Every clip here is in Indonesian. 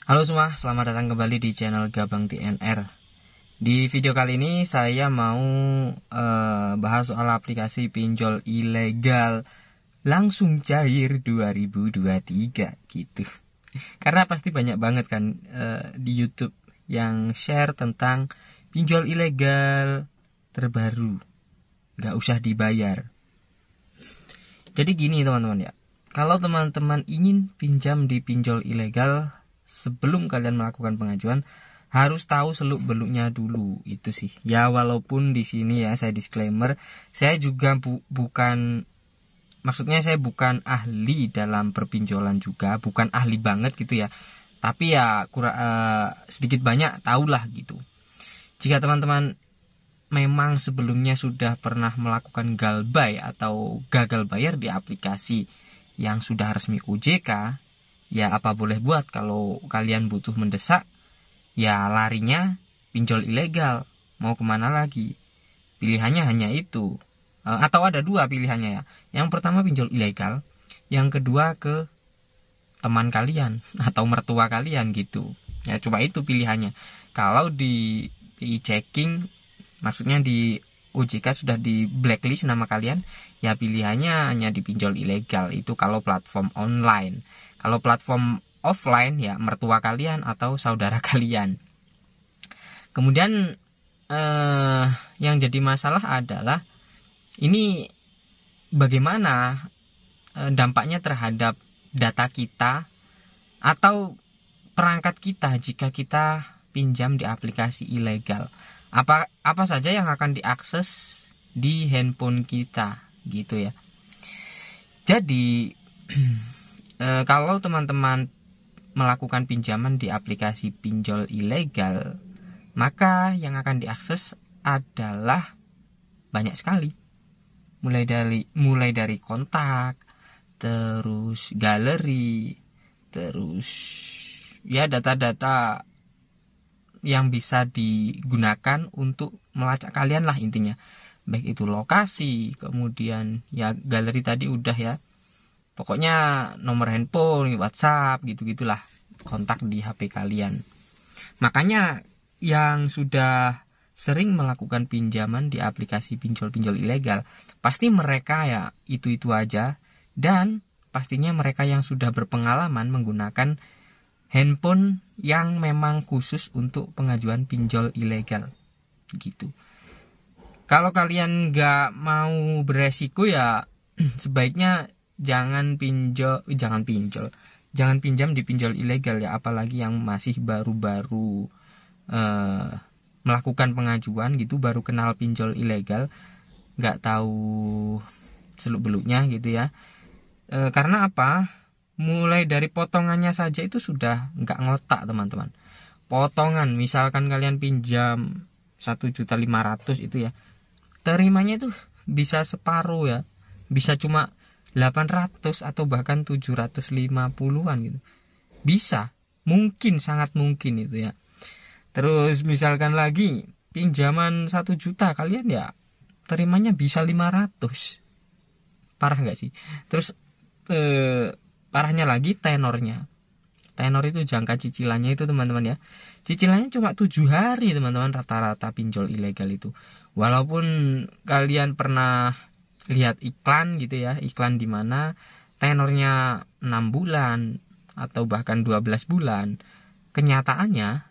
Halo semua, selamat datang kembali di channel Gabang TNR. Di video kali ini saya mau bahas soal aplikasi pinjol ilegal langsung cair 2023 gitu. Karena pasti banyak banget kan di YouTube yang share tentang pinjol ilegal terbaru, nggak usah dibayar. Jadi gini teman-teman ya, kalau teman-teman ingin pinjam di pinjol ilegal, sebelum kalian melakukan pengajuan harus tahu seluk-beluknya dulu itu sih. Ya walaupun di sini ya saya disclaimer, saya juga bukan, maksudnya saya bukan ahli dalam perpinjolan juga, bukan ahli banget gitu ya. Tapi ya sedikit banyak tahulah gitu. Jika teman-teman memang sebelumnya sudah pernah melakukan galbay atau gagal bayar di aplikasi yang sudah resmi OJK, ya apa boleh buat. Kalau kalian butuh mendesak, ya larinya pinjol ilegal. Mau kemana lagi? Pilihannya hanya itu. Atau ada dua pilihannya ya. Yang pertama pinjol ilegal, yang kedua ke teman kalian atau mertua kalian gitu. Ya coba itu pilihannya. Kalau di checking, maksudnya di OJK sudah di blacklist nama kalian, ya pilihannya hanya di pinjol ilegal. Itu kalau platform online. Kalau platform offline ya mertua kalian atau saudara kalian. Kemudian yang jadi masalah adalah ini bagaimana dampaknya terhadap data kita atau perangkat kita jika kita pinjam di aplikasi ilegal. Apa saja yang akan diakses di handphone kita gitu ya. Jadi kalau teman-teman melakukan pinjaman di aplikasi pinjol ilegal, maka yang akan diakses adalah banyak sekali. Mulai dari kontak, terus galeri, terus ya data-data yang bisa digunakan untuk melacak kalian lah intinya. Baik itu lokasi, kemudian ya galeri tadi udah ya. Pokoknya nomor handphone, WhatsApp, gitu-gitulah kontak di HP kalian. Makanya yang sudah sering melakukan pinjaman di aplikasi pinjol-pinjol ilegal, pasti mereka ya itu-itu aja. Dan pastinya mereka yang sudah berpengalaman menggunakan handphone yang memang khusus untuk pengajuan pinjol ilegal gitu. Kalau kalian nggak mau beresiko ya sebaiknya jangan pinjam di pinjol ilegal ya, apalagi yang masih baru-baru melakukan pengajuan gitu, baru kenal pinjol ilegal, nggak tahu seluk-beluknya gitu ya. Karena apa? Mulai dari potongannya saja itu sudah nggak ngotak teman-teman. Potongan, misalkan kalian pinjam 1.500.000 itu ya, terimanya itu bisa separuh ya, bisa cuma 800 atau bahkan 750-an gitu. Bisa, mungkin, sangat mungkin itu ya. Terus misalkan lagi pinjaman 1 juta, kalian ya terimanya bisa 500. Parah nggak sih? Terus parahnya lagi tenornya. Tenor itu jangka cicilannya itu teman-teman ya. Cicilannya cuma 7 hari teman-teman, rata-rata pinjol ilegal itu. Walaupun kalian pernah lihat iklan gitu ya, iklan di mana tenornya 6 bulan atau bahkan 12 bulan. Kenyataannya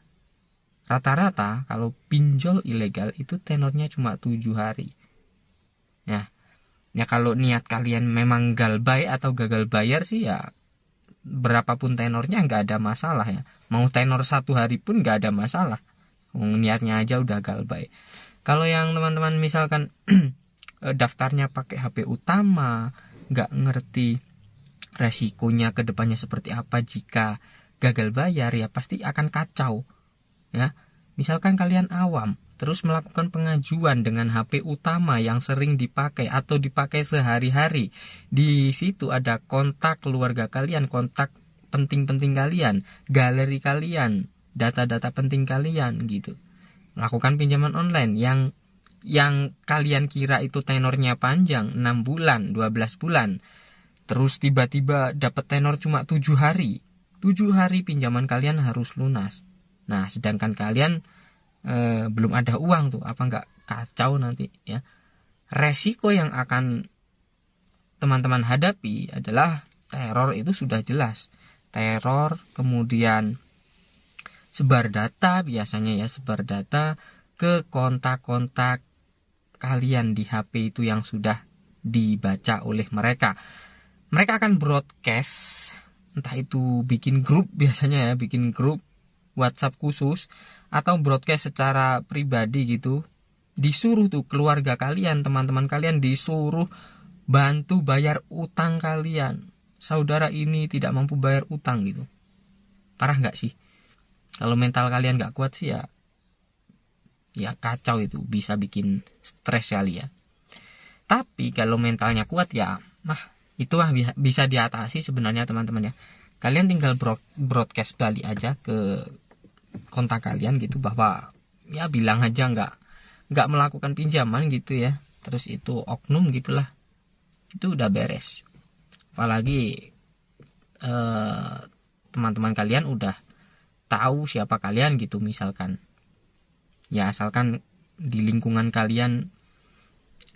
rata-rata kalau pinjol ilegal itu tenornya cuma 7 hari. Ya kalau niat kalian memang galbay atau gagal bayar sih ya berapapun tenornya nggak ada masalah ya. Mau tenor 1 hari pun nggak ada masalah. Niatnya aja udah galbay. Kalau yang teman-teman misalkan daftarnya pakai HP utama, nggak ngerti resikonya ke depannya seperti apa jika gagal bayar, ya pasti akan kacau ya. Misalkan kalian awam terus melakukan pengajuan dengan HP utama yang sering dipakai atau dipakai sehari-hari, di situ ada kontak keluarga kalian, kontak penting-penting kalian, galeri kalian, data-data penting kalian gitu. Melakukan pinjaman online yang kalian kira itu tenornya panjang 6 bulan, 12 bulan. Terus tiba-tiba dapat tenor cuma 7 hari. 7 hari pinjaman kalian harus lunas. Nah, sedangkan kalian belum ada uang tuh, apa nggak kacau nanti ya. Resiko yang akan teman-teman hadapi adalah teror, itu sudah jelas. Teror, kemudian sebar data, biasanya ya sebar data ke kontak-kontak kalian di HP itu yang sudah dibaca oleh mereka. Mereka akan broadcast, entah itu bikin grup, biasanya ya bikin grup WhatsApp khusus, atau broadcast secara pribadi gitu. Disuruh tuh keluarga kalian, teman-teman kalian disuruh bantu bayar utang kalian. Saudara ini tidak mampu bayar utang gitu. Parah nggak sih? Kalau mental kalian nggak kuat sih ya kacau, itu bisa bikin stres kali ya. Tapi kalau mentalnya kuat ya, itu bisa diatasi sebenarnya teman-teman ya. Kalian tinggal broadcast balik aja ke kontak kalian gitu, bahwa ya bilang aja nggak melakukan pinjaman gitu ya. Terus itu oknum gitulah. Itu udah beres. Apalagi teman-teman kalian udah tahu siapa kalian gitu misalkan. Ya asalkan di lingkungan kalian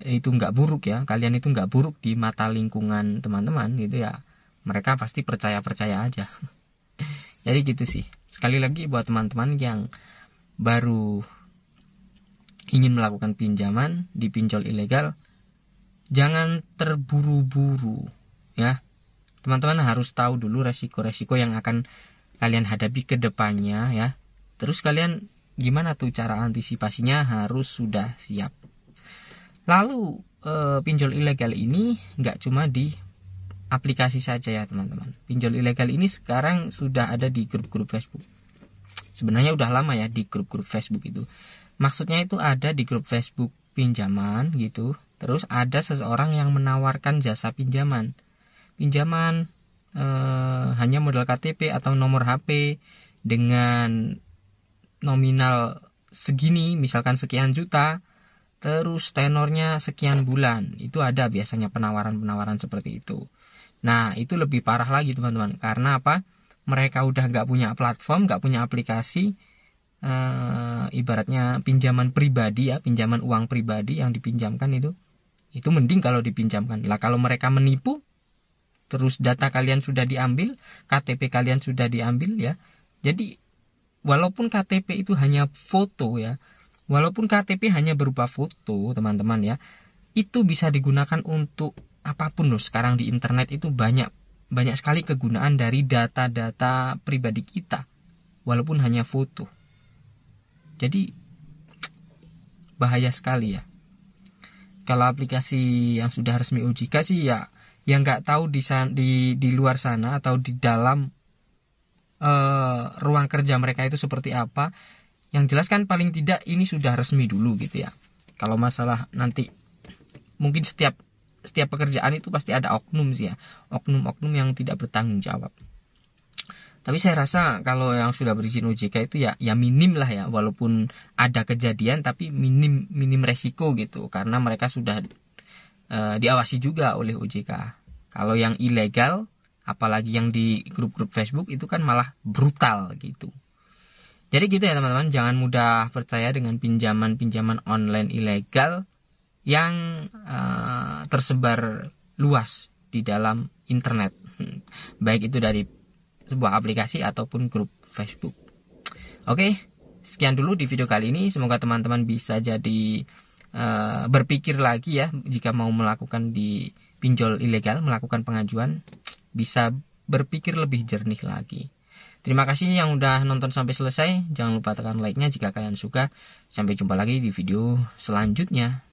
itu nggak buruk ya, kalian itu nggak buruk di mata lingkungan teman-teman gitu ya, mereka pasti percaya aja. Jadi gitu sih. Sekali lagi buat teman-teman yang baru ingin melakukan pinjaman di pinjol ilegal, jangan terburu-buru ya. Teman-teman harus tahu dulu resiko-resiko yang akan kalian hadapi ke depannya ya. Terus kalian gimana tuh cara antisipasinya, harus sudah siap. Lalu pinjol ilegal ini nggak cuma di aplikasi saja ya teman-teman. Pinjol ilegal ini sekarang sudah ada di grup-grup Facebook. Sebenarnya udah lama ya di grup-grup Facebook itu. Maksudnya itu ada di grup Facebook pinjaman gitu. Terus ada seseorang yang menawarkan jasa pinjaman. Pinjaman hanya modal KTP atau nomor HP dengan nominal segini, misalkan sekian juta. Terus tenornya sekian bulan. Itu ada biasanya penawaran-penawaran seperti itu. Nah, itu lebih parah lagi teman-teman. Karena apa? Mereka udah nggak punya platform, nggak punya aplikasi. Ibaratnya pinjaman pribadi ya, pinjaman uang pribadi yang dipinjamkan itu mending kalau dipinjamkan. Lah kalau mereka menipu, terus data kalian sudah diambil, KTP kalian sudah diambil ya. Jadi walaupun KTP itu hanya foto ya, walaupun KTP hanya berupa foto teman-teman ya, itu bisa digunakan untuk apapun loh. Sekarang di internet itu banyak sekali kegunaan dari data-data pribadi kita, walaupun hanya foto. Jadi bahaya sekali ya. Kalau aplikasi yang sudah resmi OJK sih ya, yang nggak tahu di luar sana atau di dalam ruang kerja mereka itu seperti apa. Yang jelas kan paling tidak ini sudah resmi dulu gitu ya. Kalau masalah nanti mungkin setiap pekerjaan itu pasti ada oknum sih ya, oknum yang tidak bertanggung jawab. Tapi saya rasa kalau yang sudah berizin OJK itu ya minim lah ya, walaupun ada kejadian tapi minim resiko gitu, karena mereka sudah diawasi juga oleh OJK. Kalau yang ilegal, apalagi yang di grup-grup Facebook itu kan malah brutal gitu. Jadi gitu ya teman-teman, jangan mudah percaya dengan pinjaman online ilegal yang tersebar luas di dalam internet. Baik itu dari sebuah aplikasi ataupun grup Facebook. Oke, sekian dulu di video kali ini. Semoga teman-teman bisa jadi berpikir lagi ya, jika mau melakukan di pinjol ilegal, melakukan pengajuan, bisa berpikir lebih jernih lagi. Terima kasih yang udah nonton sampai selesai. Jangan lupa tekan like-nya jika kalian suka. Sampai jumpa lagi di video selanjutnya.